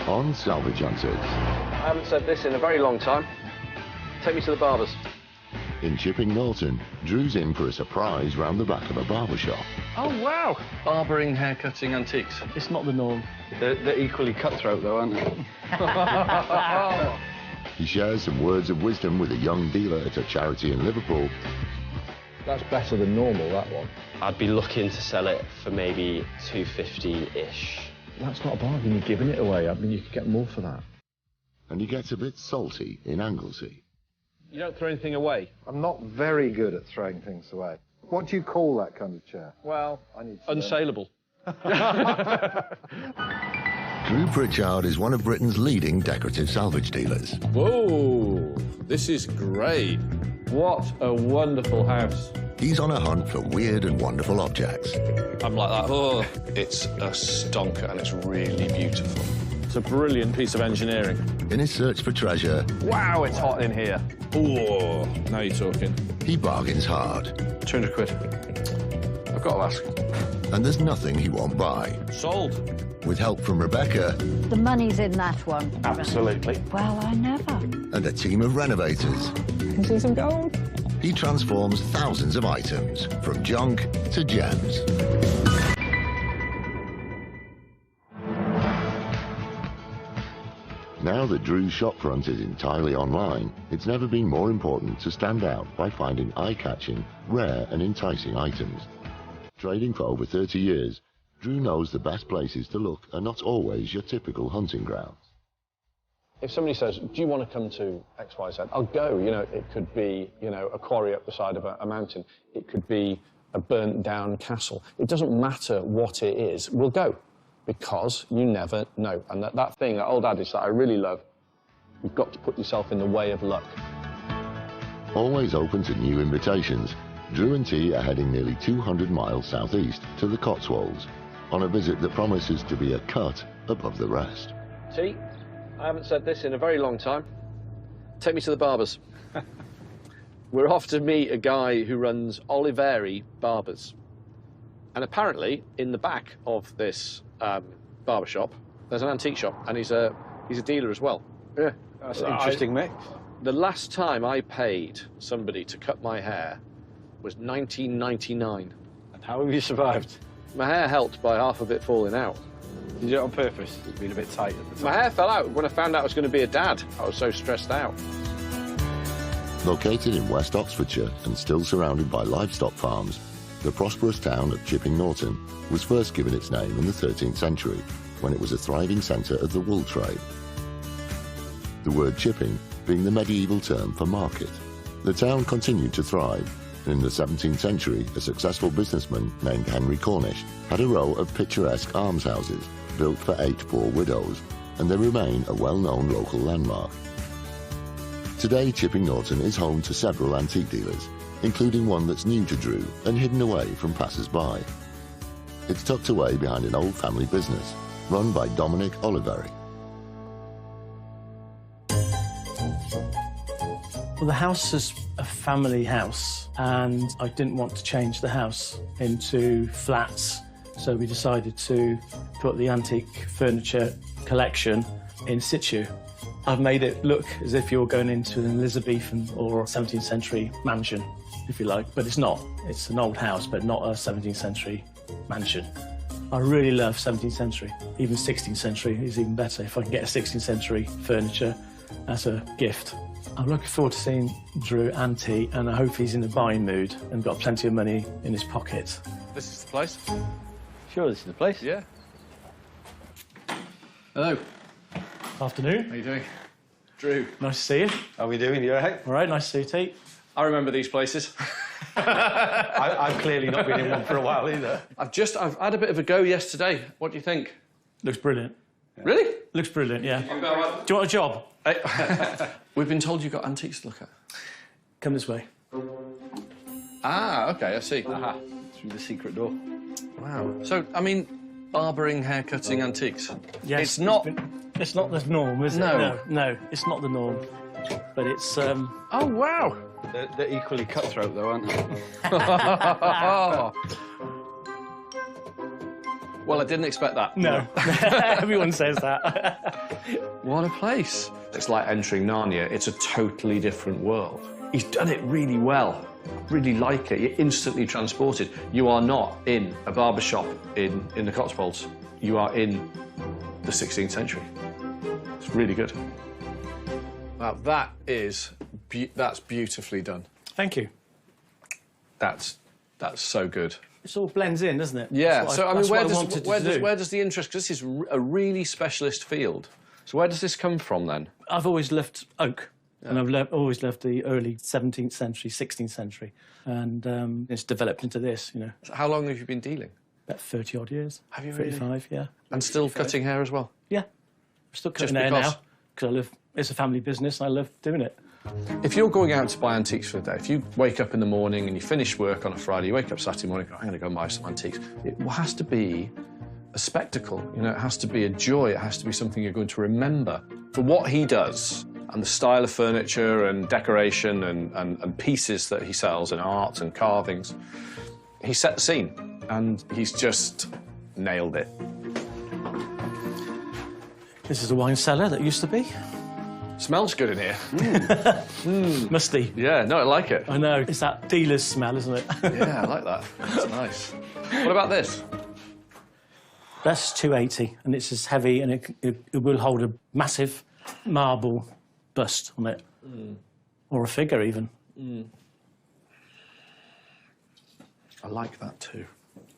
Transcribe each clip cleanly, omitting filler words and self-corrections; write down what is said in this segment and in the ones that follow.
on Salvage Hunters. I haven't said this in a very long time. Take me to the barbers. In Chipping Norton, Drew's in for a surprise round the back of a barber shop. Oh, wow. Barbering, haircutting, antiques. It's not the norm. They're equally cutthroat, though, aren't they? He shares some words of wisdom with a young dealer at a charity in Liverpool. That's better than normal, that one. I'd be looking to sell it for maybe $250-ish. That's not a bargain. You're giving it away. I mean, you could get more for that. And he gets a bit salty in Anglesey. You don't throw anything away? I'm not very good at throwing things away. What do you call that kind of chair? Well, I need to unsaleable. Drew Pritchard is one of Britain's leading decorative salvage dealers. Whoa, this is great. What a wonderful house. He's on a hunt for weird and wonderful objects. I'm like that. Oh, it's a stonker and it's really beautiful. It's a brilliant piece of engineering. In his search for treasure, Wow, it's hot in here. Oh, now you're talking. he bargains hard. 200 quid. I've got to ask. And there's nothing he won't buy. Sold. With help from Rebecca The money's in that one. Absolutely. Well, I never. and a team of renovators, Can see some gold. he transforms thousands of items from junk to gems. Now that Drew's shopfront is entirely online, it's never been more important to stand out by finding eye-catching, rare and enticing items. Trading for over 30 years, Drew knows the best places to look are not always your typical hunting grounds. If somebody says, do you want to come to XYZ? I'll go. You know, it could be, you know, a quarry up the side of a mountain. It could be a burnt down castle. It doesn't matter what it is. We'll go. Because you never know. And that thing, that old adage that I really love, you've got to put yourself in the way of luck. Always open to new invitations, Drew and T are heading nearly 200 miles southeast to the Cotswolds on a visit that promises to be a cut above the rest. T, I haven't said this in a very long time. Take me to the barbers. We're off to meet a guy who runs Oliveri Barbers. And apparently, in the back of this barber shop, there's an antique shop, and he's a dealer as well. Yeah, that's an interesting mix. The last time I paid somebody to cut my hair was 1999. And how have you survived? My hair helped by half of it falling out. Did you do it on purpose? It's been a bit tight at the time. My hair fell out when I found out I was going to be a dad. I was so stressed out. Located in West Oxfordshire and still surrounded by livestock farms, the prosperous town of Chipping Norton was first given its name in the 13th century, when it was a thriving centre of the wool trade. The word chipping being the medieval term for market. The town continued to thrive, and in the 17th century, a successful businessman named Henry Cornish had a row of picturesque almshouses built for 8 poor widows, and they remain a well-known local landmark. Today, Chipping Norton is home to several antique dealers, including one that's new to Drew and hidden away from passers-by. It's tucked away behind an old family business, run by Dominic Oliveri. Well, the house is a family house, and I didn't want to change the house into flats, so we decided to put the antique furniture collection in situ. I've made it look as if you're going into an Elizabethan or 17th century mansion, if you like, but it's not. It's an old house, but not a 17th century mansion. I really love 17th century. Even 16th century is even better if I can get a 16th century furniture as a gift. I'm looking forward to seeing Drew and T, and I hope he's in a buying mood and got plenty of money in his pocket. This is the place? Sure, this is the place. Yeah. Hello. Afternoon. How you doing? Drew. Nice to see you. How are we doing? You all right? All right, nice to see you, T. I remember these places. I've clearly not been in one for a while either. I've had a bit of a go yesterday. What do you think? Looks brilliant. Yeah. Really? Looks brilliant, yeah. Do you want a job? We've been told you've got antiques to look at. Come this way. Ah, okay, I see. Aha, through the secret door. Wow. So, I mean, barbering, haircutting, antiques. Yes. It's not... It's not the norm, is it? No. No, it's not the norm. But it's, Oh, wow. They're equally cutthroat, though, aren't they? Well, I didn't expect that. No, everyone says that. What a place. It's like entering Narnia. It's a totally different world. He's done it really well. I really like it. You're instantly transported. You are not in a barbershop in the Cotswolds. You are in the 16th century. It's really good. Now, that's beautifully done. Thank you. That's so good. It all blends in, doesn't it? Yeah, That's so what I mean, wanted where does the interest, because this is a really specialist field, so where does this come from then? I've always loved oak, and I've always loved the early 17th century, 16th century, and it's developed into this, you know. So how long have you been dealing? About 30-odd years. Have you 35, really? yeah. And still 35. cutting hair as well? Yeah. I'm still cutting Just hair because? now, because it's a family business, and I love doing it. If you're going out to buy antiques for the day, if you wake up in the morning and you finish work on a Friday, you wake up Saturday morning, I'm going to go and buy some antiques. It has to be a spectacle, you know, it has to be a joy, it has to be something you're going to remember. For what he does, and the style of furniture and decoration and pieces that he sells and art and carvings, he set the scene, and he's just nailed it. This is a wine cellar that used to be. Smells good in here. Musty. Yeah, no, I like it. I know. It's that dealer's smell, isn't it? Yeah, I like that. That's nice. What about this? That's 280, and it's as heavy, and it will hold a massive marble bust on it, or a figure even. I like that too.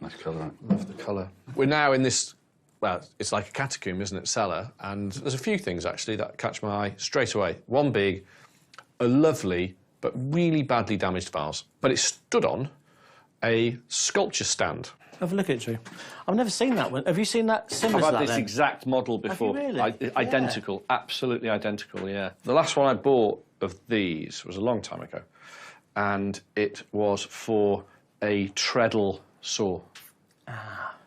Nice colour. Love the colour. We're now in this, well, it's like a catacomb, isn't it, cellar? And there's a few things, actually, that catch my eye straight away. One big, a lovely but really badly damaged vase. But it stood on a sculpture stand. Have a look at it, Drew. I've never seen that one. Have you seen that similar to I've that, had this then? exact model before. really? Identical, absolutely identical, yeah. The last one I bought of these was a long time ago, and it was for a treadle saw.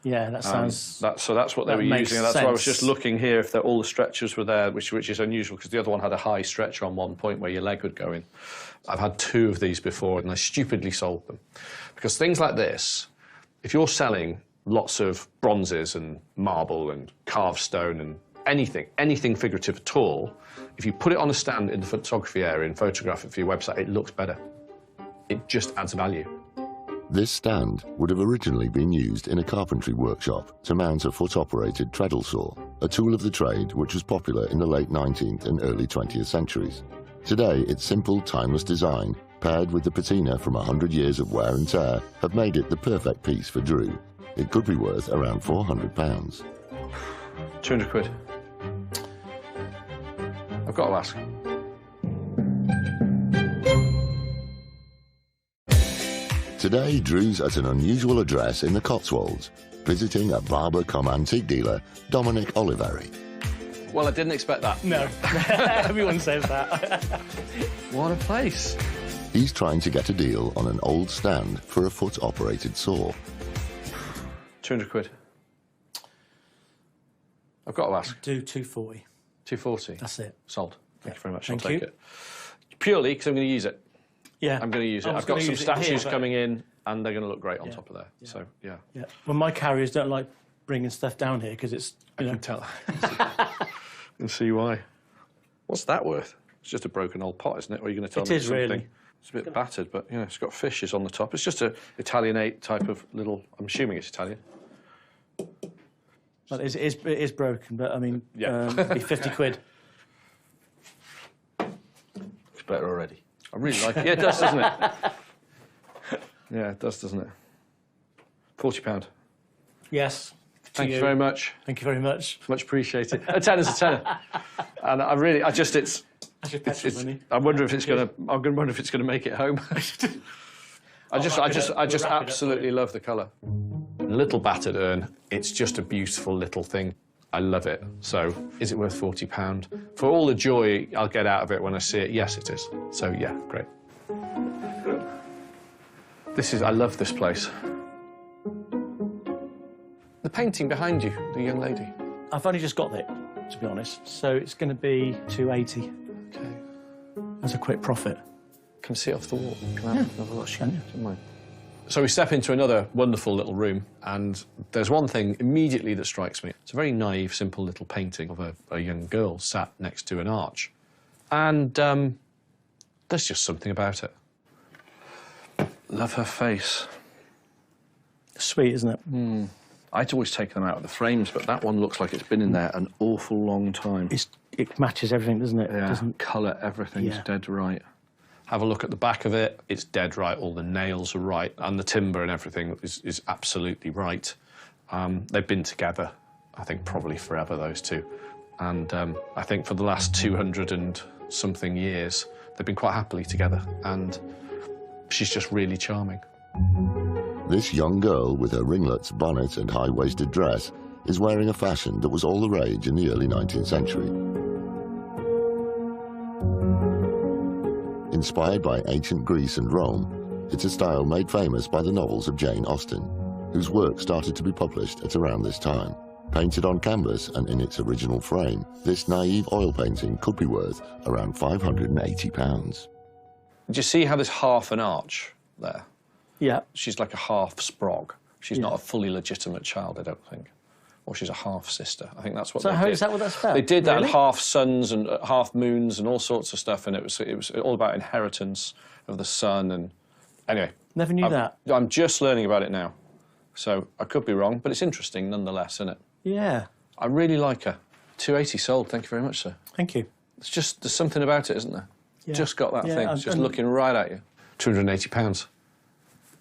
Yeah, that sounds... So that's what they were makes using, and that's why I was just sense. looking here if all the stretchers were there, which is unusual, because the other one had a high stretcher on one point where your leg would go in. I've had 2 of these before, and I stupidly sold them. Because things like this, if you're selling lots of bronzes and marble and carved stone and anything figurative at all, if you put it on a stand in the photography area and photograph it for your website, it looks better. It just adds value. This stand would have originally been used in a carpentry workshop to mount a foot-operated treadle saw, a tool of the trade which was popular in the late 19th and early 20th centuries. Today, its simple, timeless design, paired with the patina from 100 years of wear and tear, have made it the perfect piece for Drew. It could be worth around £400. 200 quid. I've got to ask. Today, Drew's at an unusual address in the Cotswolds, visiting a barber-cum-antique dealer, Dominic Oliveri. Well, I didn't expect that. No, everyone says that. What a place. He's trying to get a deal on an old stand for a foot-operated saw. 200 quid. I've got to ask. Do 240. 240. That's it. Sold. Thank you very much. Thank I'll take you. it. Purely because I'm going to use it. Yeah. I'm going to use it. I was I've got gonna some use it here, statues but- coming in, and they're going to look great on Yeah. top of there. So, yeah. Yeah. Well, my carriers don't like bringing stuff down here because it's, I you know... can tell. And see why. What's that worth? It's just a broken old pot, isn't it? Or are you going to tell It me is something? really. It's a bit battered, but, you know, it's got fishes on the top. It's just a Italianate type of little... I'm assuming it's Italian. Well, it is broken, but, I mean, Yeah. it'd be 50 quid. It's better already. I really like it. Yeah, it does, doesn't it? Yeah, it does, doesn't it? £40. Yes. Thank you very much. Thank you very much. Much appreciated. A tenner's a tenner. And it's... That's your petrol money. I wonder if it's going to make it home. I just wrap it up for absolutely love the colour. Little battered urn. It's just a beautiful little thing. I love it. So, is it worth £40? For all the joy I'll get out of it when I see it, yes, it is. So, yeah, great. I love this place. The painting behind you, the young lady. I've only just got it, to be honest, so it's going to be 280 Okay. as a quick profit. Can I see it off the wall? Can I have a look? Can you? Don't mind. So we step into another wonderful little room, and there's one thing immediately that strikes me. It's a very naive, simple little painting of a young girl sat next to an arch. And there's just something about it. Love her face. Sweet, isn't it? I'd always take them out of the frames, but that one looks like it's been in there an awful long time. It matches everything, doesn't it? Yeah, Doesn't... colour, everything's Yeah. dead right. Have a look at the back of it. It's dead right. All the nails are right, and the timber and everything is absolutely right. They've been together, I think, probably forever, those two. And I think for the last 200 and something years, they've been quite happily together. And she's just really charming. This young girl with her ringlets, bonnet and high-waisted dress is wearing a fashion that was all the rage in the early 19th century. Inspired by ancient Greece and Rome, it's a style made famous by the novels of Jane Austen, whose work started to be published at around this time. Painted on canvas and in its original frame, this naive oil painting could be worth around £580. Do you see how there's half an arch there? Yeah. She's like a half sprog. She's not a fully legitimate child, I don't think. Or she's a half sister. I think that's what So they how did. is that what that's about? They did that, Really? and half suns and half moons and all sorts of stuff, and it was all about inheritance of the sun. And anyway, Never knew that. I'm just learning about it now, so I could be wrong, but it's interesting nonetheless, isn't it? Yeah. I really like her. 280 sold. Thank you very much, sir. Thank you. It's just there's something about it, isn't there? Yeah. Just got that Yeah, thing. It's just and- looking right at you. £280.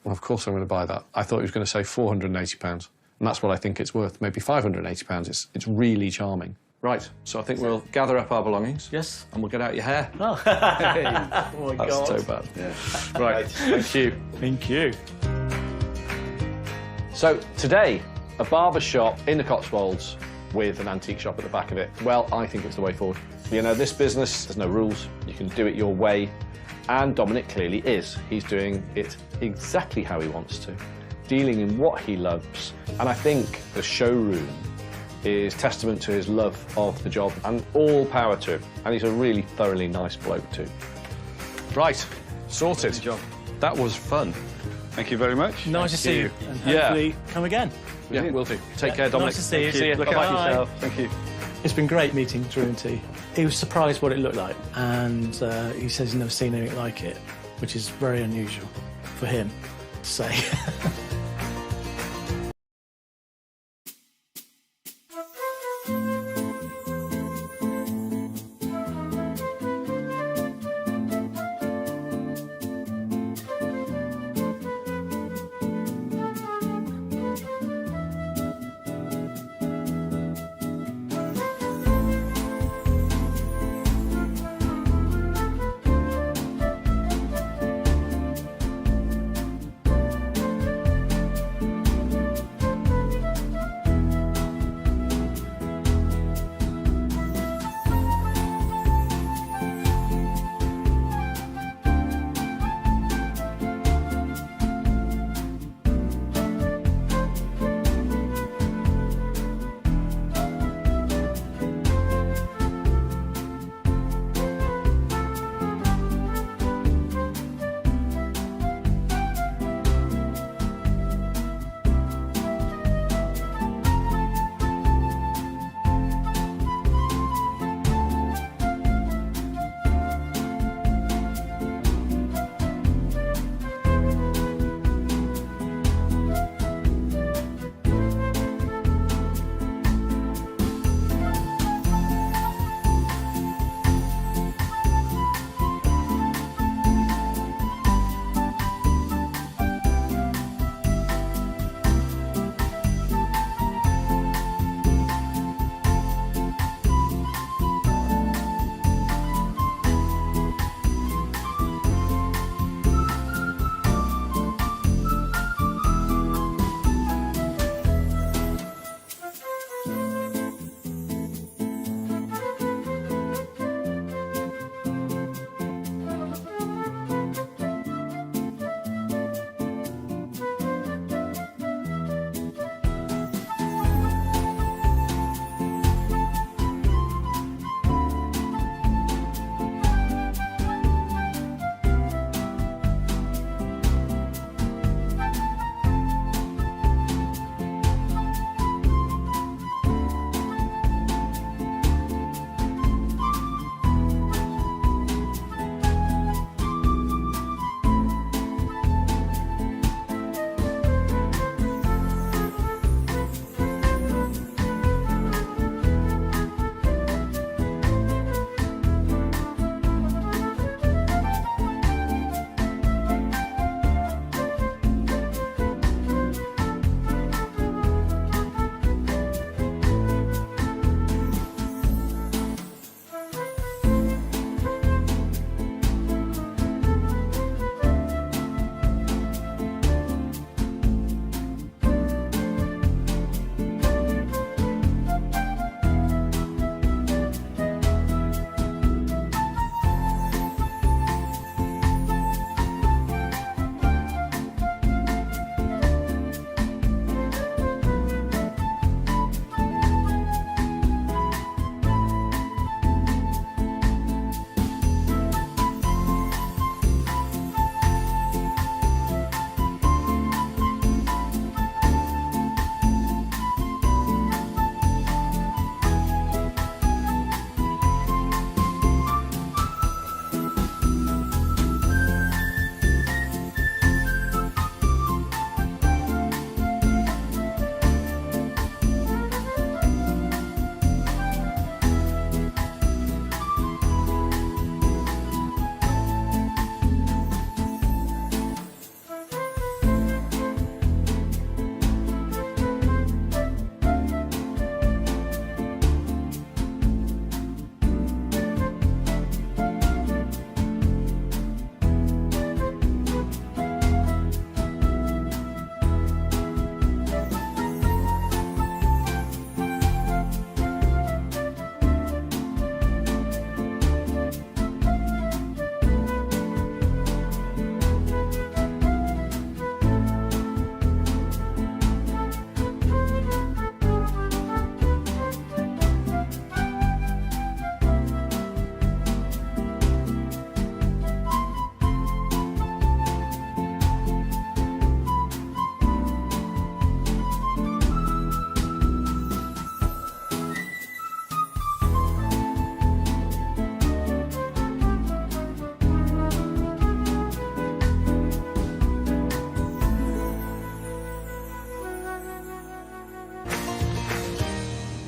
Well, of course I'm going to buy that. I thought he was going to say £480. And that's what I think it's worth, maybe £580. It's really charming. Right, so I think we'll gather up our belongings. Yes. And we'll get out your hair. Oh, oh my That's God. so bad. Yeah. Right, thank you. Thank you. So today, a barber shop in the Cotswolds with an antique shop at the back of it. Well, I think it's the way forward. You know, this business, there's no rules. You can do it your way. And Dominic clearly is. He's doing it exactly how he wants to, dealing in what he loves. And I think the showroom is testament to his love of the job, and all power to him. And he's a really thoroughly nice bloke too. Right, sorted. Good job. That was fun. Thank you very much. Nice to see you. And Yeah. hopefully come again. Yeah, will do. Take care, Dominic. Nice to see you. See you. Look Bye-bye. after yourself. Thank you. It's been great meeting Drew and T. He was surprised what it looked like, and he says he's never seen anything like it, which is very unusual for him to say.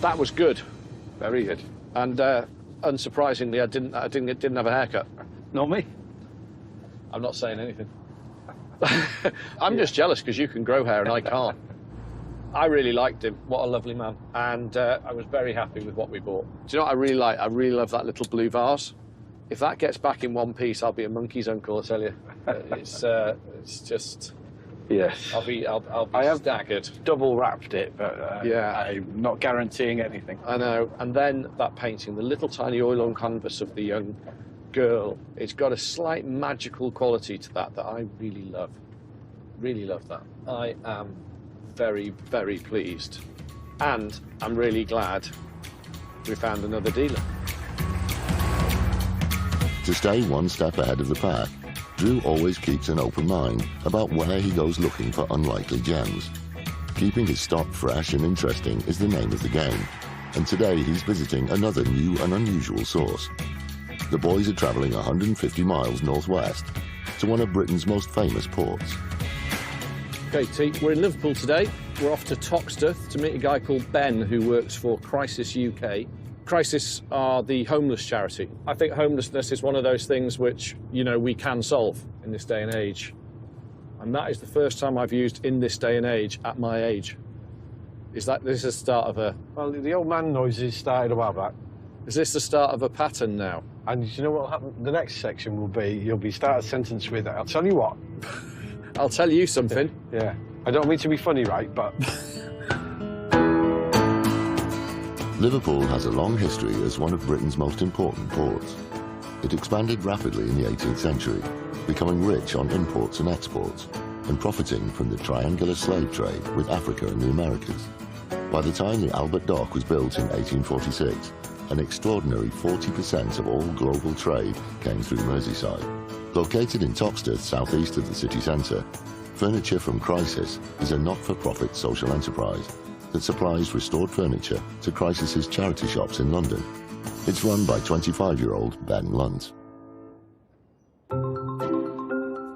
That was good. Very good. And unsurprisingly, I didn't have a haircut. Not me. I'm not saying anything. I'm just jealous because you can grow hair and I can't. I really liked him. What a lovely man. And I was very happy with what we bought. Do you know what I really like? I really love that little blue vase. If that gets back in one piece, I'll be a monkey's uncle, I tell you. It's just... Yes. I'll be staggered. Double wrapped it, but Yeah. I'm not guaranteeing anything. I know. And then that painting, the little tiny oil on canvas of the young girl, it's got a slight magical quality to that I really love. Really love that. I am very, very pleased. And I'm really glad we found another dealer. To stay one step ahead of the pack, Drew always keeps an open mind about where he goes looking for unlikely gems. Keeping his stock fresh and interesting is the name of the game, and today he's visiting another new and unusual source. The boys are travelling 150 miles northwest to one of Britain's most famous ports. Okay, T, we're in Liverpool today. We're off to Toxteth to meet a guy called Ben who works for Crisis UK. Crisis are the homeless charity. I think homelessness is one of those things which, you know, we can solve in this day and age. And that is the first time I've used "in this day and age" at my age. Is this the start of a... Well, the old man noises started a while back. Is this the start of a pattern now? And you know what will happen? The next section will be, you'll be start a sentence with, I'll tell you what. I'll tell you something. Yeah. I don't mean to be funny, right, but... Liverpool has a long history as one of Britain's most important ports. It expanded rapidly in the 18th century, becoming rich on imports and exports, and profiting from the triangular slave trade with Africa and the Americas. By the time the Albert Dock was built in 1846, an extraordinary 40% of all global trade came through Merseyside. Located in Toxteth, southeast of the city centre, Furniture from Crisis is a not-for-profit social enterprise that supplies restored furniture to Crisis's charity shops in London. It's run by 25-year-old Ben Lunt.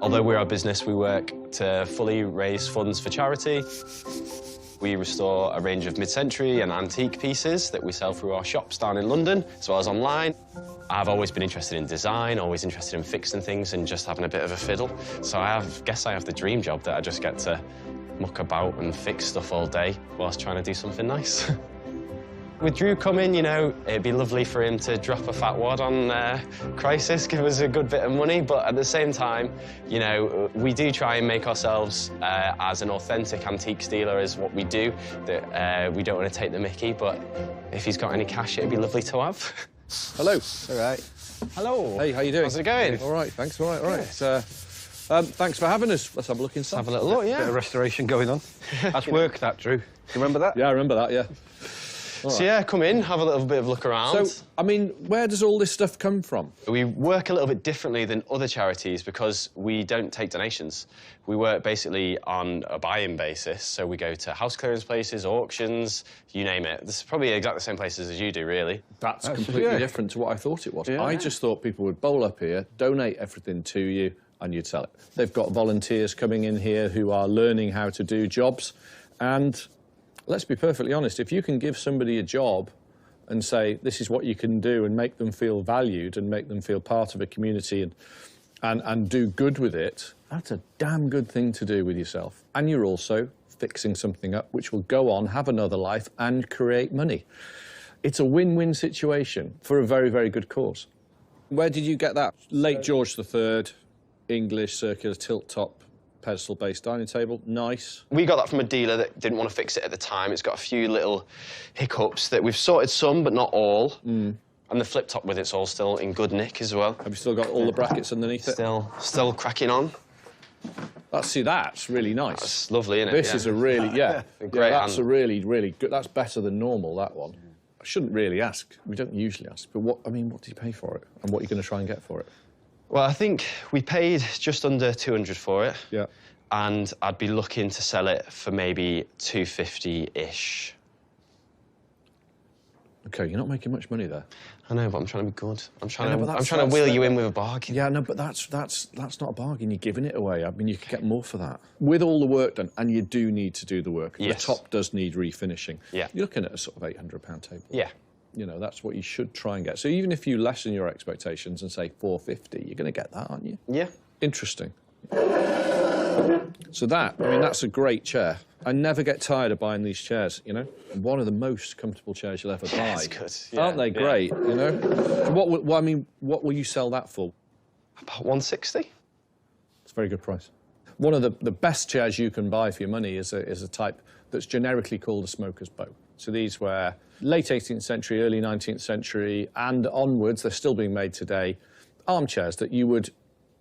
Although we're a business, we work to fully raise funds for charity. We restore a range of mid-century and antique pieces that we sell through our shops down in London, as well as online. I've always been interested in design, always interested in fixing things and just having a bit of a fiddle. So guess I have the dream job that I just get to muck about and fix stuff all day whilst trying to do something nice. With Drew coming, you know, it'd be lovely for him to drop a fat wad on Crisis, give us a good bit of money, but at the same time, you know, we do try and make ourselves as an authentic antiques dealer as what we do, that we don't want to take the mickey, but if he's got any cash, it'd be lovely to have. Hello. All right. Hello. Hey, how you doing? How's it going? All right, thanks. All right. Thanks for having us. Let's have a look inside. Have a little look, yeah. Bit of restoration going on. That's work, that, Drew. You remember that? Yeah, I remember that, yeah. So yeah, come in, have a little bit of look around. So, I mean, where does all this stuff come from? We work a little bit differently than other charities because we don't take donations. We work basically on a buy-in basis, so we go to house clearance places, auctions, you name it. This is probably exactly the same places as you do, really. That's completely different to what I thought it was. Yeah. I just thought people would bowl up here, donate everything to you, and you'd sell it. They've got volunteers coming in here who are learning how to do jobs, and let's be perfectly honest, if you can give somebody a job and say, this is what you can do, and make them feel valued and make them feel part of a community and do good with it, that's a damn good thing to do with yourself. And you're also fixing something up which will go on, have another life, and create money. It's a win-win situation for a very, very good cause. Where did you get that? Late George III, English, circular, tilt-top, pedestal-based dining table, nice. We got that from a dealer that didn't want to fix it at the time. It's got a few little hiccups that we've sorted some, but not all. And the flip top with it's all still in good nick as well. Have you still got all the brackets underneath it? Still cracking on. That's really nice. It's lovely, isn't it? This is a really, Great that's hand. a really, really good, that's better than normal, that one. I shouldn't really ask, we don't usually ask, but what did you pay for it? And what are you going to try and get for it? Well, I think we paid just under 200 for it. Yeah. And I'd be looking to sell it for maybe 250-ish. Okay, you're not making much money there. I know, but I'm trying to be good. I'm trying Yeah, but to wheel you in with a bargain. Yeah, no, but that's not a bargain. You're giving it away. I mean, you could get more for that. With all the work done, and you do need to do the work. Yes. The top does need refinishing. Yeah. You're looking at a sort of £800 table. Yeah. You know, that's what you should try and get. So even if you lessen your expectations and say 450, you're going to get that, aren't you? Yeah. Interesting. So that, I mean, that's a great chair. I never get tired of buying these chairs, you know? One of the most comfortable chairs you'll ever buy. That's good. Yeah, Aren't they great, you know? So what will you sell that for? About 160. It's a very good price. One of the best chairs you can buy for your money is a type that's generically called a smoker's bow. So these were late 18th century, early 19th century, and onwards, they're still being made today, armchairs that you would,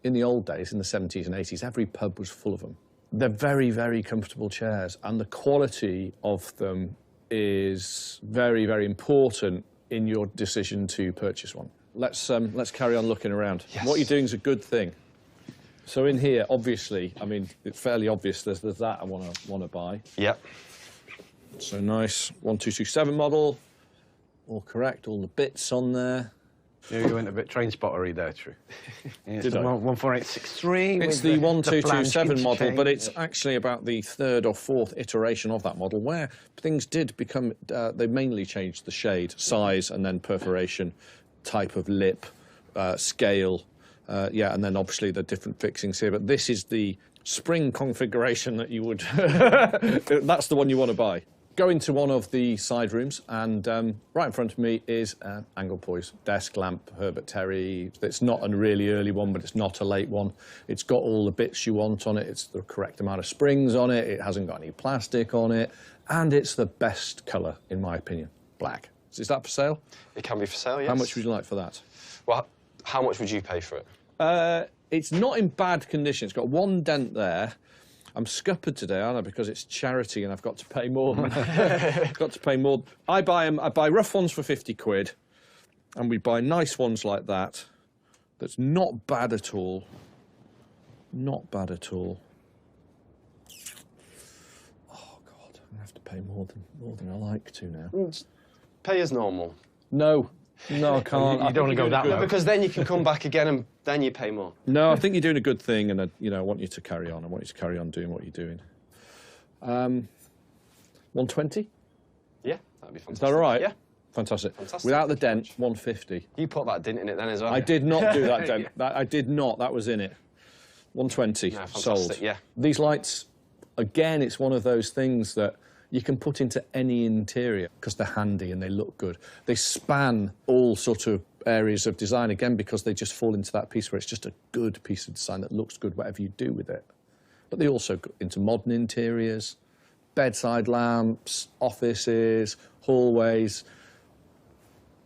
in the old days, in the 70s and 80s, every pub was full of them. They're very, very comfortable chairs, and the quality of them is very, very important in your decision to purchase one. Let's carry on looking around. Yes. What you're doing is a good thing. So in here, obviously, I mean, it's fairly obvious there's that I want to buy. Yep. So nice 1227 model, all correct, all the bits on there. You went a bit train spottery there, True. It's Did the I? 14863. It's with the 1227 model, chain. but it's actually about the third or fourth iteration of that model where things did become, they mainly changed the shade, size, and then perforation, type of lip, scale, yeah, and then obviously the different fixings here. But this is the spring configuration that you would, that's the one you want to buy. Go into one of the side rooms, and right in front of me is Anglepoise desk lamp, Herbert Terry. It's not a really early one, but it's not a late one. It's got all the bits you want on it. It's the correct amount of springs on it. It hasn't got any plastic on it, and it's the best colour, in my opinion, black. Is that for sale? It can be for sale, yes. How much would you like for that? Well, how much would you pay for it? It's not in bad condition. It's got one dent there. I'm scuppered today, aren't I? Because it's charity and I've got to pay more. I've got to pay more. I buy rough ones for 50 quid, and we buy nice ones like that. That's not bad at all. Not bad at all. Oh God, I'm gonna have to pay more than I like to now. Pay as normal. No, I can't. You don't want to go that low. Because then you can come back again and then you pay more. No, I think you're doing a good thing, and I want you to carry on. I want you to carry on doing what you're doing. 120? Yeah, that'd be fantastic. Is that all right? Yeah. Fantastic. Fantastic. Without the dent, 150. You put that dent in it then as well. I did not do that dent. I did not. That was in it. 120 No, fantastic, sold. yeah. These lights, again, it's one of those things that you can put into any interior because they're handy and they look good. They span all sort of areas of design, again, because they just fall into that piece where it's just a good piece of design that looks good whatever you do with it. But they also go into modern interiors, bedside lamps, offices, hallways.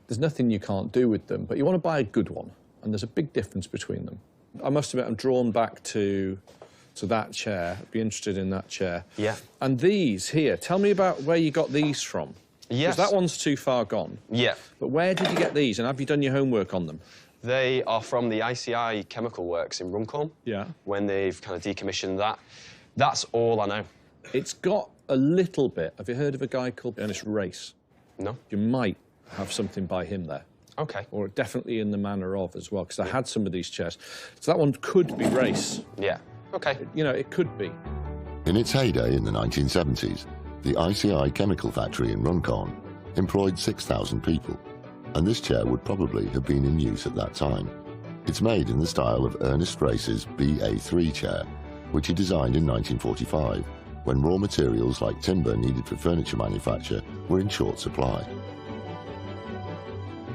There's nothing you can't do with them, but you want to buy a good one, and there's a big difference between them. I must admit, I'm drawn back to that chair. I'd be interested in that chair. Yeah. And these here, tell me about where you got these from. Yes. Because that one's too far gone. Yeah. But where did you get these, and have you done your homework on them? They are from the ICI chemical works in Runcorn. Yeah. When they've kind of decommissioned that. That's all I know. It's got a little bit. Have you heard of a guy called Ernest Race? No? You might have something by him there. Okay. Or definitely in the manner of as well, because I had some of these chairs. So that one could be Race. Yeah. Okay. You know, it could be. In its heyday in the 1970s, the ICI chemical factory in Runcorn employed 6,000 people, and this chair would probably have been in use at that time. It's made in the style of Ernest Race's BA3 chair, which he designed in 1945, when raw materials like timber needed for furniture manufacture were in short supply.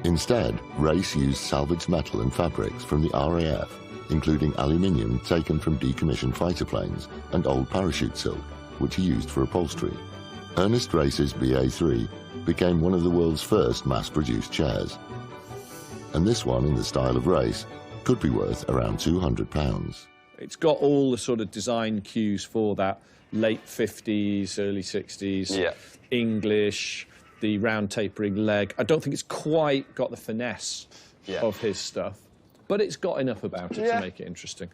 Instead, Race used salvaged metal and fabrics from the RAF, including aluminium taken from decommissioned fighter planes and old parachute silk, which he used for upholstery. Ernest Race's BA3 became one of the world's first mass-produced chairs. And this one, in the style of Race, could be worth around £200. It's got all the sort of design cues for that late 50s, early 60s, Yeah. English, the round tapering leg. I don't think it's quite got the finesse of his stuff, but it's got enough about it to make it interesting.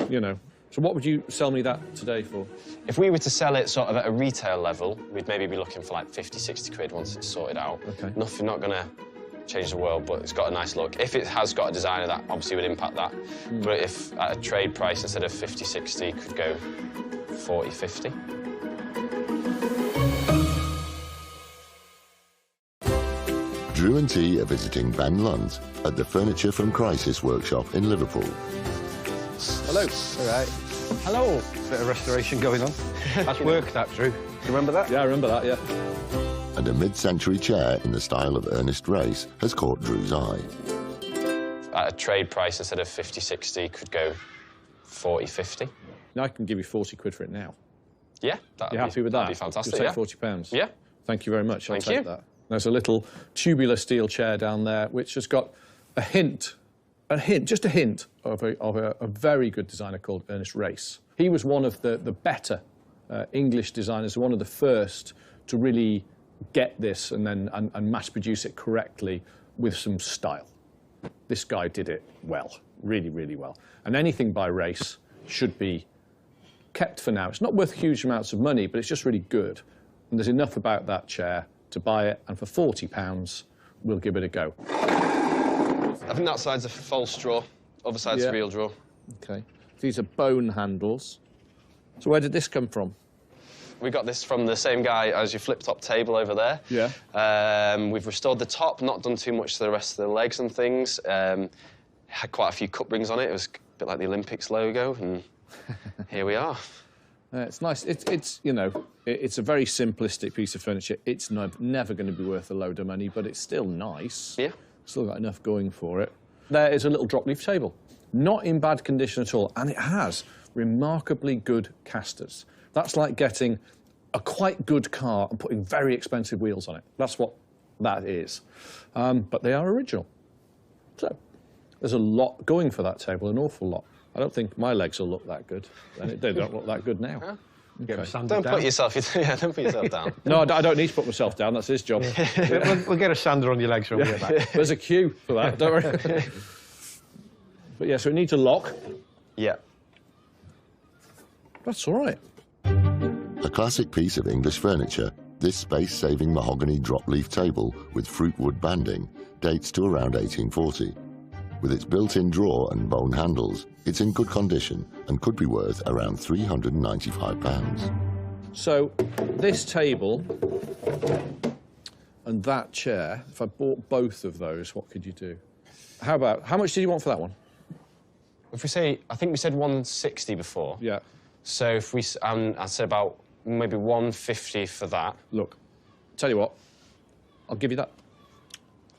You know, So what would you sell me that today for? If we were to sell it sort of at a retail level, we'd maybe be looking for like 50, 60 quid once it's sorted out. Okay. Nothing, not gonna change the world, but it's got a nice look. If it has got a designer, that obviously would impact that. But if at a trade price, instead of 50, 60, could go 40, 50. Drew and T are visiting Ben Lunt at the Furniture from Crisis workshop in Liverpool. Hello. All right. Hello. Bit of restoration going on. That's work, that, Drew. Do you remember that? Yeah, I remember that, yeah. And a mid-century chair in the style of Ernest Race has caught Drew's eye. At a trade price, instead of 50, 60, could go 40, 50. Now I can give you 40 quid for it now. Yeah, that'd You happy with that? That'd be fantastic, You'll yeah. take £40. Yeah. Thank you very much. I'll Thank take you. that. There's a little tubular steel chair down there, which has got just a hint of a very good designer called Ernest Race. He was one of the better English designers, one of the first to really get this and then mass produce it correctly with some style. This guy did it well, really, really well. And anything by Race should be kept for now. It's not worth huge amounts of money, but it's just really good. And there's enough about that chair to buy it, and for £40, we'll give it a go. I think that side's a false draw, other side's a real draw. Okay. These are bone handles. So where did this come from? We got this from the same guy as your flip-top table over there. Yeah. We've restored the top, not done too much to the rest of the legs and things. Had quite a few cup rings on it. It was a bit like the Olympics logo, and here we are. It's nice. It's you know, it's a very simplistic piece of furniture. It's never going to be worth a load of money, but it's still nice. Yeah. Still got enough going for it. There is a little drop leaf table. Not in bad condition at all, and it has remarkably good casters. That's like getting a quite good car and putting very expensive wheels on it. That's what that is. But they are original. So there's a lot going for that table, an awful lot. I don't think my legs will look that good. They don't look that good now. Okay. Don't put yourself down. No, I don't need to put myself down. That's his job. We'll get a sander on your legs when we get back. There's a queue for that, don't worry. But yeah, so it needs a lock. Yeah. That's all right. A classic piece of English furniture, this space-saving mahogany drop-leaf table with fruitwood banding dates to around 1840. With its built-in drawer and bone handles, it's in good condition and could be worth around £395. So this table and that chair, if I bought both of those, what could you do? How much did you want for that one? If we say, I think we said 160 before. Yeah. So if we, I'd say about maybe 150 for that. Look, tell you what, I'll give you that.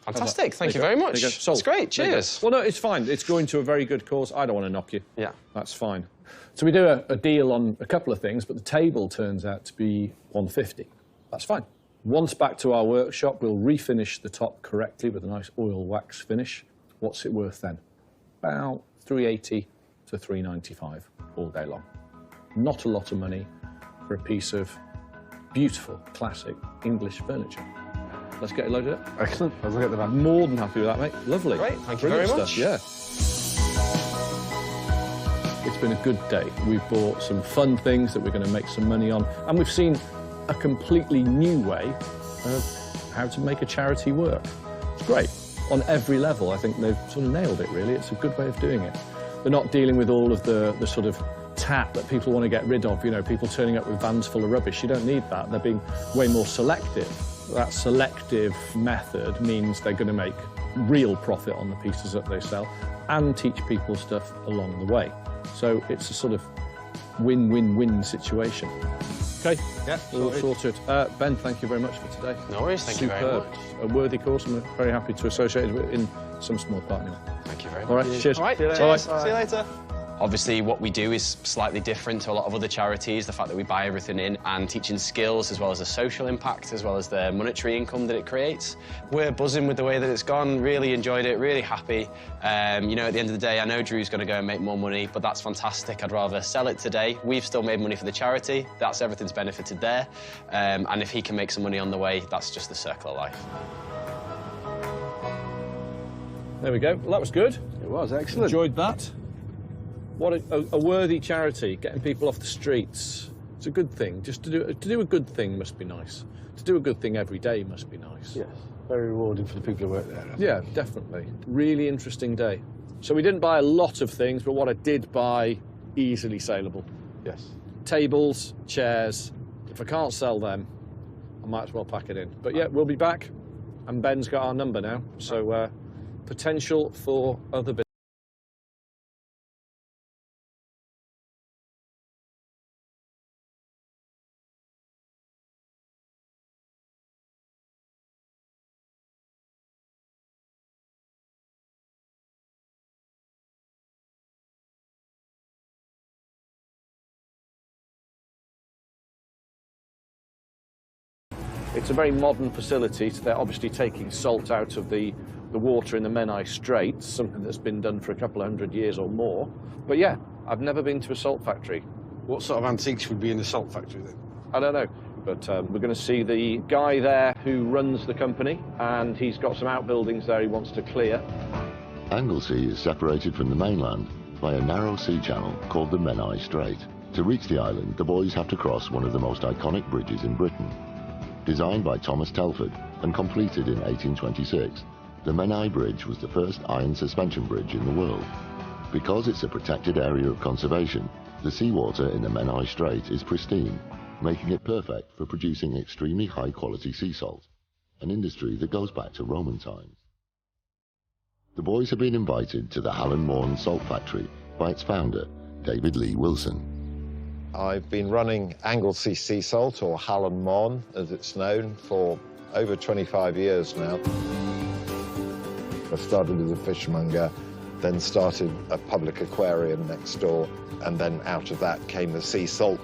Fantastic, thank you very much. That's great, cheers. Well, no, it's fine. It's going to a very good cause. I don't want to knock you. Yeah. That's fine. So we do a deal on a couple of things, but the table turns out to be 150. That's fine. Once back to our workshop, we'll refinish the top correctly with a nice oil wax finish. What's it worth then? About 380 to 395 all day long. Not a lot of money for a piece of beautiful, classic English furniture. Let's get it loaded up. Excellent. I'll look at the back. More than happy with that, mate. Lovely. Great, thank you Brilliant very much. Stuff, yeah. It's been a good day. We've bought some fun things that we're going to make some money on, and we've seen a completely new way of how to make a charity work. It's great. On every level, I think they've sort of nailed it, really. It's a good way of doing it. They're not dealing with all of the sort of tat that people want to get rid of, you know, people turning up with vans full of rubbish. You don't need that. They're being way more selective. That selective method means they're going to make real profit on the pieces that they sell and teach people stuff along the way. So it's a sort of win-win-win situation. Okay, Yeah, all sorted. Ben, thank you very much for today. No worries, thank you very much. A worthy course, and we're very happy to associate with it in some small part anyway. Thank you very much. All right, cheers. All right, Bye. cheers. See you later. Obviously, what we do is slightly different to a lot of other charities, the fact that we buy everything in and teaching skills as well as the social impact, as well as the monetary income that it creates. We're buzzing with the way that it's gone, really enjoyed it, really happy. You know, at the end of the day, I know Drew's going to go and make more money, but that's fantastic. I'd rather sell it today. We've still made money for the charity. That's everything's benefited there. And if he can make some money on the way, that's just the circle of life. There we go. Well, that was good. It was excellent. Enjoyed that. What a worthy charity, getting people off the streets. It's a good thing. Just to do a good thing must be nice. To do a good thing every day must be nice. Yes, very rewarding for the people who work there. Yeah, definitely. Really interesting day. So we didn't buy a lot of things, but what I did buy, easily saleable. Yes. Tables, chairs. If I can't sell them, I might as well pack it in. But yeah, we'll be back, and Ben's got our number now, so potential for other business. It's a very modern facility, so they're obviously taking salt out of the water in the Menai Straits, something that's been done for a couple of 100 years or more. But yeah, I've never been to a salt factory. What sort of antiques would be in the salt factory then? I don't know, but we're going to see the guy there who runs the company, and he's got some outbuildings there he wants to clear. Anglesey is separated from the mainland by a narrow sea channel called the Menai Strait. To reach the island, the boys have to cross one of the most iconic bridges in Britain. Designed by Thomas Telford and completed in 1826, the Menai Bridge was the first iron suspension bridge in the world. Because it's a protected area of conservation, the seawater in the Menai Strait is pristine, making it perfect for producing extremely high-quality sea salt, an industry that goes back to Roman times. The boys have been invited to the Hallen Moorn Salt Factory by its founder, David Lee Wilson. I've been running Anglesey Sea Salt, or Hallen Moorn, as it's known, for over 25 years now. I started as a fishmonger, then started a public aquarium next door, and then out of that came the sea salt.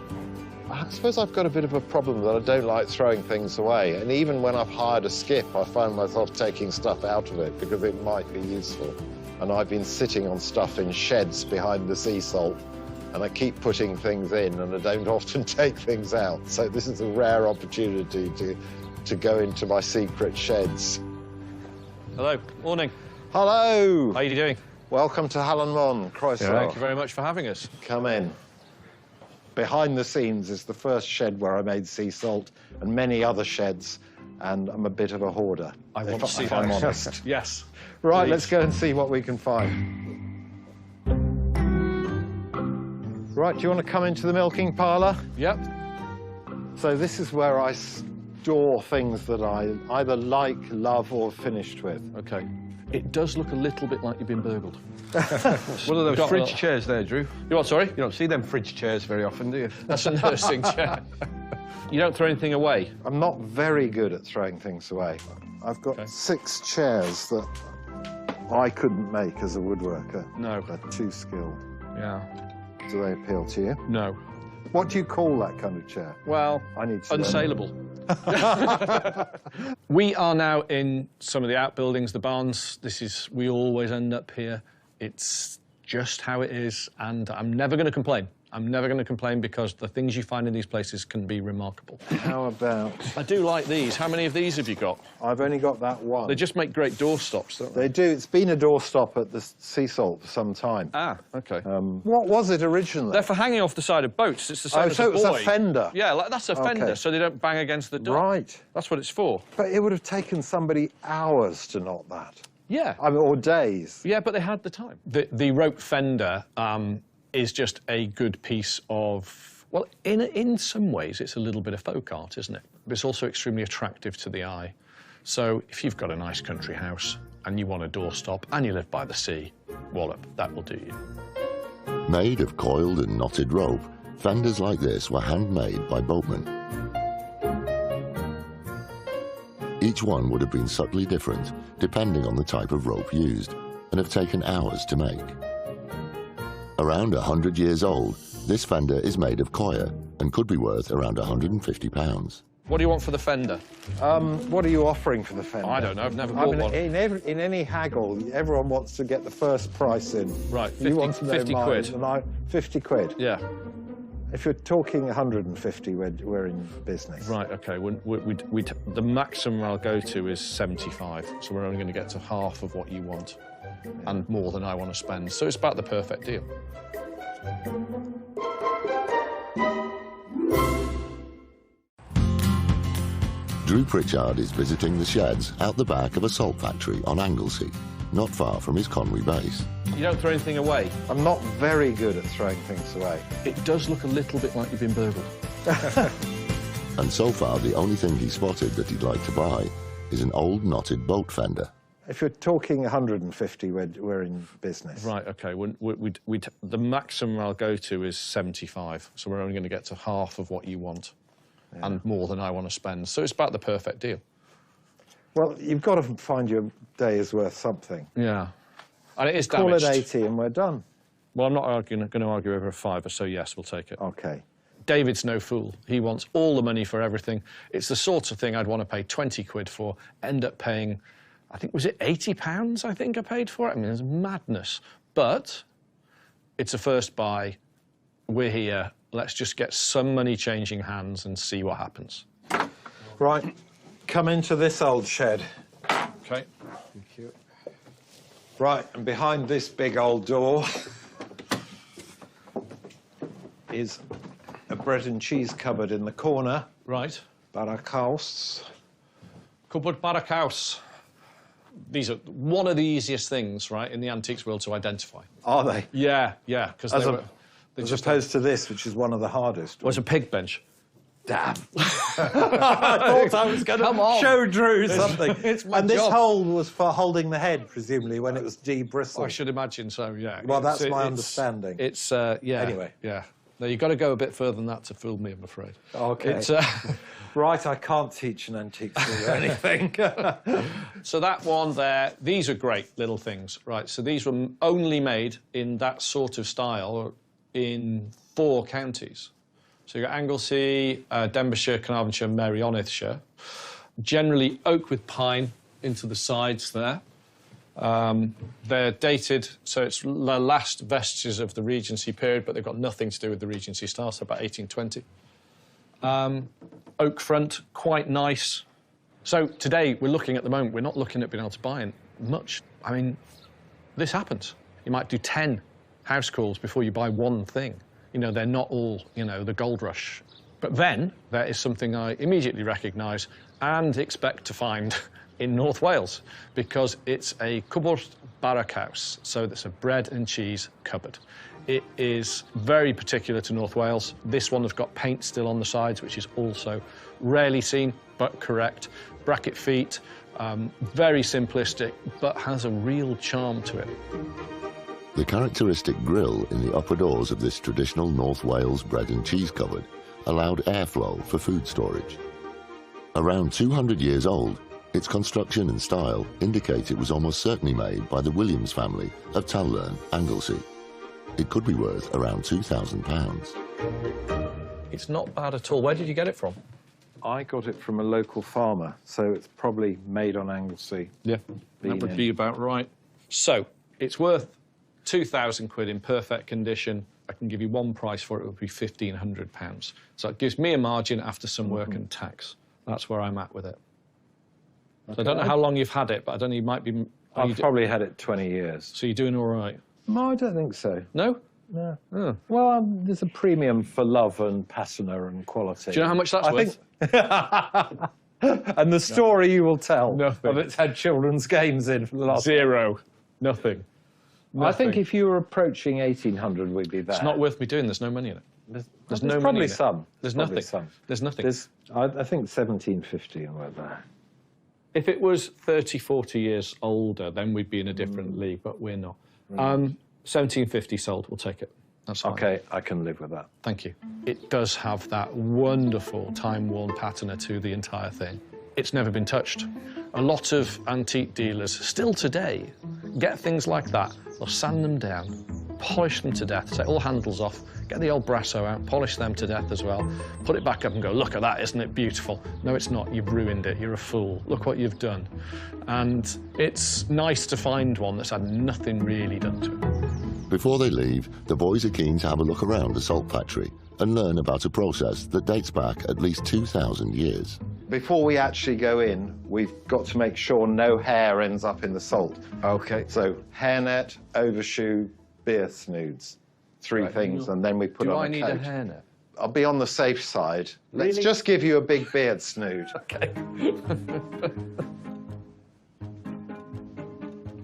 I suppose I've got a bit of a problem that I don't like throwing things away, and even when I've hired a skip, I find myself taking stuff out of it because it might be useful. And I've been sitting on stuff in sheds behind the sea salt, and I keep putting things in, and I don't often take things out. So this is a rare opportunity to go into my secret sheds. Hello, morning. Hello! How are you doing? Welcome to Hallen Moorn, Croeso. Thank you very much for having us. Come in. Behind the scenes is the first shed where I made sea salt, and many other sheds, and I'm a bit of a hoarder. I want to see if I'm those. honest. Yes. Right, Please. let's go and see what we can find. Right, do you want to come into the milking parlour? Yep. So this is where I store things that I either like, love, or finished with. Okay. It does look a little bit like you've been burgled. One of those fridge chairs there, Drew. You what, sorry? You don't see them fridge chairs very often, do you? That's a nursing chair. You don't throw anything away? I'm not very good at throwing things away. I've got 6 chairs that I couldn't make as a woodworker. No. They're too skilled. Yeah. Do they appeal to you? No. What do you call that kind of chair? Well, I need to unsaleable. We are now in some of the outbuildings, the barns. We always end up here. It's just how it is, and I'm never going to complain. I'm never going to complain because the things you find in these places can be remarkable. How about... I do like these. How many of these have you got? I've only got that one. They just make great doorstops, don't they? They do. It's been a doorstop at the sea salt for some time. Ah, OK. What was it originally? They're for hanging off the side of boats. It's the same as so a it was buoy. a fender? Yeah, like, that's a fender, so they don't bang against the door. Right. That's what it's for. But it would have taken somebody hours to knot that. Yeah. I mean, or days. Yeah, but they had the time. The rope fender is just a good piece of, well, in some ways, it's a little bit of folk art, isn't it? But it's also extremely attractive to the eye. So if you've got a nice country house and you want a doorstop and you live by the sea, wallop, that will do you. Made of coiled and knotted rope, fenders like this were handmade by boatmen. Each one would have been subtly different, depending on the type of rope used, and have taken hours to make. Around 100 years old, this fender is made of coir and could be worth around £150. What do you want for the fender? What are you offering for the fender? I don't know, I've never bought one. In any haggle, everyone wants to get the first price in. Right, you want to know 50 mine, quid. And 50 quid? Yeah. If you're talking 150, we're in business. Right, OK. The maximum I'll go to is 75, so we're only going to get to half of what you want and more than I want to spend. So it's about the perfect deal. Drew Pritchard is visiting the sheds out the back of a salt factory on Anglesey, not far from his Conwy base. You don't throw anything away. I'm not very good at throwing things away. It does look a little bit like you've been burgled. And so far, the only thing he spotted that he'd like to buy is an old knotted boat fender. If you're talking 150, we're in business. Right, OK. The maximum I'll go to is 75, so we're only going to get to half of what you want. Yeah. And more than I want to spend. So it's about the perfect deal. Well, you've got to find your day is worth something. Yeah. And it is damaged. Call it 80 and we're done. Well, I'm not going to argue over a fiver, so yes, we'll take it. OK. David's no fool. He wants all the money for everything. It's the sort of thing I'd want to pay 20 quid for, end up paying, I think, was it £80, I think I paid for it? I mean, it's madness. But it's a first buy. We're here. Let's just get some money changing hands and see what happens. Right. Come into this old shed. OK. Thank you. Right, and behind this big old door is a bread and cheese cupboard in the corner. Right. Barakhouse. Cupboard Barakhouse. These are one of the easiest things, right, in the antiques world to identify. Are they? Yeah, yeah, because as opposed to this, which is one of the hardest. Well, it's a pig bench. Damn. I thought I was going to show Drew something. It's my and this job. hole was for holding the head, presumably, when it was debristled. I should imagine so, yeah. Well, that's my understanding. It's, yeah. Anyway. Yeah. No, you've got to go a bit further than that to fool me, I'm afraid. OK. It's, right, I can't teach an antique or anything. So that one there, these are great little things. Right, so these were only made in that sort of style in 4 counties. So you've got Anglesey, Denbighshire, Carnarvonshire, Merionethshire. Generally oak with pine into the sides there. They're dated, so it's the last vestiges of the Regency period, but they've got nothing to do with the Regency style, so about 1820. Oak front, quite nice. So today, we're looking at the moment, we're not looking at being able to buy much. I mean, this happens. You might do 10 house calls before you buy one thing. You know, they're not all, you know, the gold rush. But then there is something I immediately recognise and expect to find in North Wales, because it's a cupboard Barakhouse, so that's a bread and cheese cupboard. It is very particular to North Wales. This one has got paint still on the sides, which is also rarely seen, but correct. Bracket feet, very simplistic, but has a real charm to it. The characteristic grille in the upper doors of this traditional North Wales bread and cheese cupboard allowed airflow for food storage. Around 200 years old, its construction and style indicate it was almost certainly made by the Williams family of Tallern, Anglesey. It could be worth around £2,000. It's not bad at all. Where did you get it from? I got it from a local farmer, so it's probably made on Anglesey. Yeah, that would be about right. So, it's worth 2,000 quid in perfect condition. I can give you one price for it, it would be £1,500. So it gives me a margin after some work and tax. That's where I'm at with it. Okay. So I don't know how long you've had it, but I don't know, you might be... I've probably had it 20 years. So you're doing all right? No, I don't think so. No? No. Oh. Well, there's a premium for love and patina and quality. Do you know how much that's worth? And the story you will tell. Nothing. Of it's had children's games in for the last... Zero. Nothing. I think if you were approaching 1,800, we'd be there. It's not worth me doing. There's no money in it. There's no probably money in some. It. There's probably nothing. Some. There's nothing. I think 1,750 and we're there. If it was 30, 40 years older, then we'd be in a different league, but we're not. 1,750 sold. We'll take it. That's fine. OK, I can live with that. Thank you. It does have that wonderful time-worn patina to the entire thing. It's never been touched. A lot of antique dealers, still today, get things like that. They'll sand them down, polish them to death, take all handles off, get the old brasso out, polish them to death as well, put it back up and go, look at that, isn't it beautiful? No, it's not. You've ruined it. You're a fool. Look what you've done. And it's nice to find one that's had nothing really done to it. Before they leave, the boys are keen to have a look around the salt factory and learn about a process that dates back at least 2,000 years. Before we actually go in, we've got to make sure no hair ends up in the salt. OK. So hairnet, overshoe, beer snoods. three things, and then we put on a coat. Do I need a hairnet? I'll be on the safe side. Let's Really? just give you a big beard snood. Okay.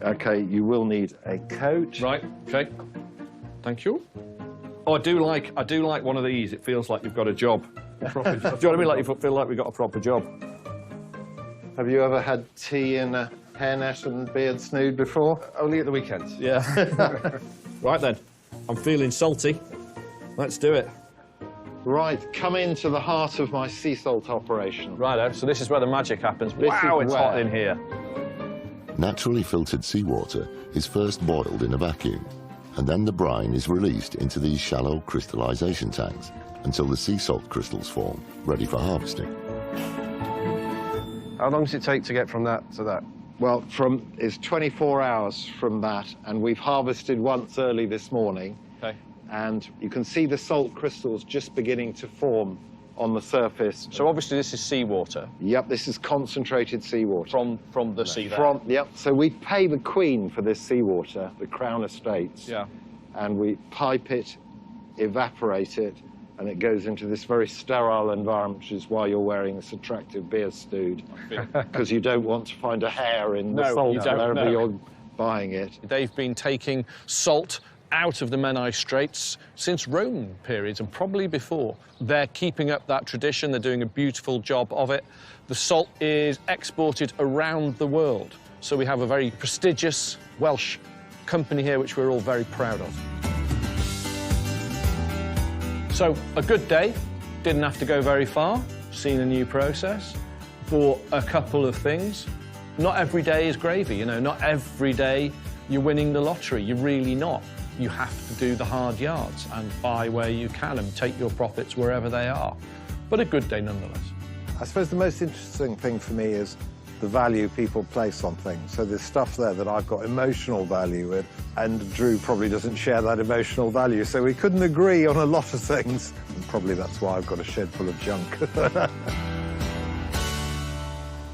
Okay, you will need a coat. Right, okay. Thank you. Oh, I do like one of these. It feels like you've got a job. Do you know what I mean? Like you feel like we've got a proper job. Have you ever had tea in a hairnet and beard snood before? Only at the weekends. Yeah. Right then, I'm feeling salty. Let's do it. Right, come into the heart of my sea salt operation. Righto, so this is where the magic happens. This Wow, is it's hot where- in here. Naturally filtered seawater is first boiled in a vacuum, and then the brine is released into these shallow crystallization tanks until the sea salt crystals form, ready for harvesting. How long does it take to get from that to that? Well, it's 24 hours from that, and we've harvested once early this morning. Okay. And you can see the salt crystals just beginning to form on the surface. So obviously this is seawater Yep, this is concentrated seawater. from the sea there. Yep, so we pay the Queen for this seawater, the Crown Estates. Yeah. And we pipe it, evaporate it, and it goes into this very sterile environment, which is why you're wearing this attractive beard snood, because you don't want to find a hair in the No, salt you don't, wherever no. you're buying it. They've been taking salt out of the Menai Straits since Roman periods and probably before. They're keeping up that tradition. They're doing a beautiful job of it. The salt is exported around the world. So we have a very prestigious Welsh company here, which we're all very proud of. So a good day. Didn't have to go very far. Seen a new process. Bought a couple of things. Not every day is gravy, you know, not every day you're winning the lottery. You're really not. You have to do the hard yards and buy where you can and take your profits wherever they are. But a good day nonetheless. I suppose the most interesting thing for me is the value people place on things. So there's stuff there that I've got emotional value with, and Drew probably doesn't share that emotional value, so we couldn't agree on a lot of things. And probably that's why I've got a shed full of junk.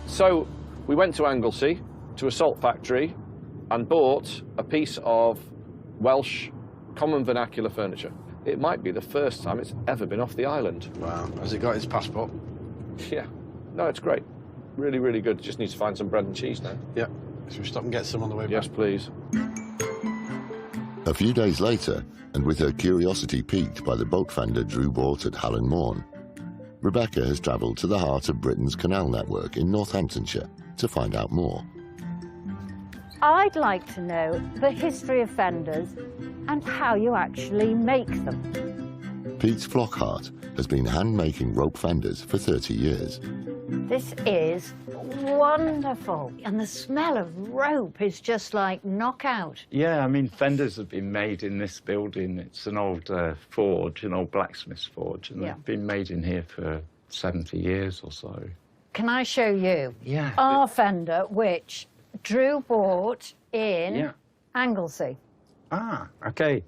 So we went to Anglesey, to a salt factory, and bought a piece of Welsh common vernacular furniture. It might be the first time it's ever been off the island. Wow. Has he got his passport? Yeah. No, it's great. Really, really good. Just need to find some bread and cheese now. Yeah. Should we stop and get some on the way back? Yes, please. A few days later, and with her curiosity piqued by the boat fender Drew bought at Hallen Morn, Rebecca has travelled to the heart of Britain's canal network in Northamptonshire to find out more. I'd like to know the history of fenders and how you actually make them. Pete Flockhart has been hand-making rope fenders for 30 years. This is wonderful. And the smell of rope is just like knockout. Yeah, I mean, fenders have been made in this building. It's an old forge, an old blacksmith's forge, and Yeah. they've been made in here for 70 years or so. Can I show you? Yeah. Our fender, which Drew bought in Yeah. Anglesey. Ah, OK.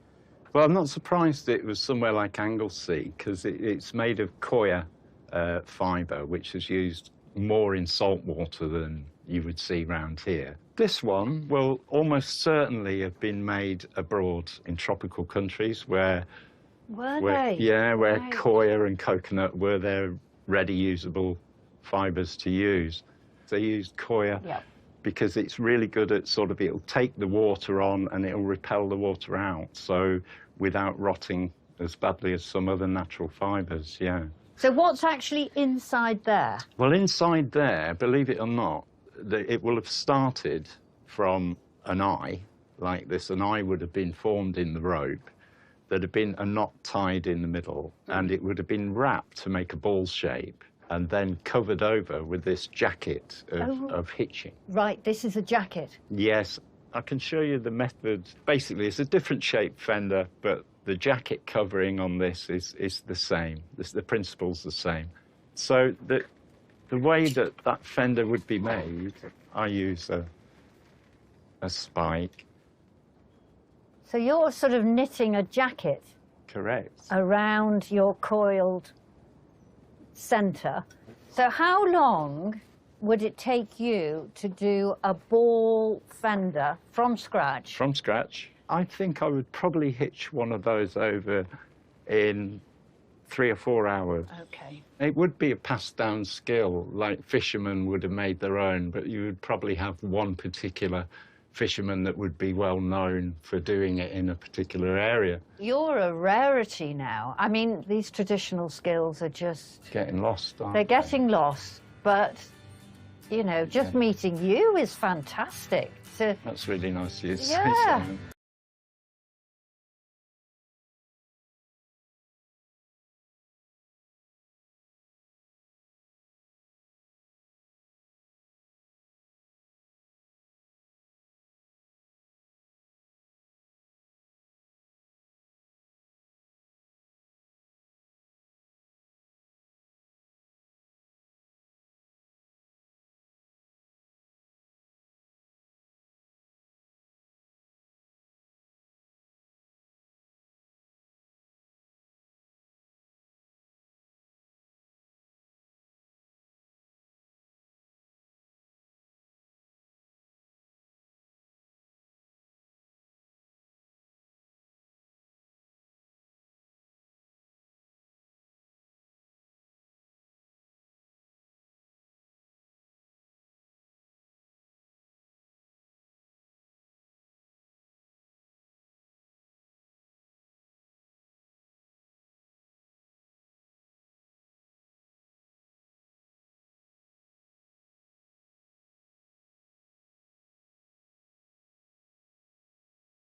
Well, I'm not surprised it was somewhere like Anglesey, because it's made of coir fibre, which is used more in salt water than you would see round here. This one will almost certainly have been made abroad in tropical countries where Were they? Yeah, where Right. coir and coconut were their ready usable fibres to use. They used coir Yeah. because it's really good at sort of, it'll take the water on and it'll repel the water out, so without rotting as badly as some other natural fibres, yeah. So what's actually inside there? Well, inside there, believe it or not, it will have started from an eye like this. An eye would have been formed in the rope. There'd have been a knot tied in the middle, and it would have been wrapped to make a ball shape and then covered over with this jacket of hitching. Right, this is a jacket. Yes, I can show you the method. Basically, it's a different shaped fender, but the jacket covering on this is the same. The principle's the same. So the way that fender would be made, I use a spike. So you're sort of knitting a jacket Correct. around your coiled centre. So how long would it take you to do a ball fender from scratch? From scratch. I think I would probably hitch one of those over in 3 or 4 hours. Okay. It would be a passed down skill, like fishermen would have made their own, but you would probably have one particular fisherman that would be well known for doing it in a particular area. You're a rarity now. I mean, these traditional skills are just... Getting lost, aren't They're they? getting lost, but, you know, just meeting you is fantastic. So, That's really nice of you to say yeah. so.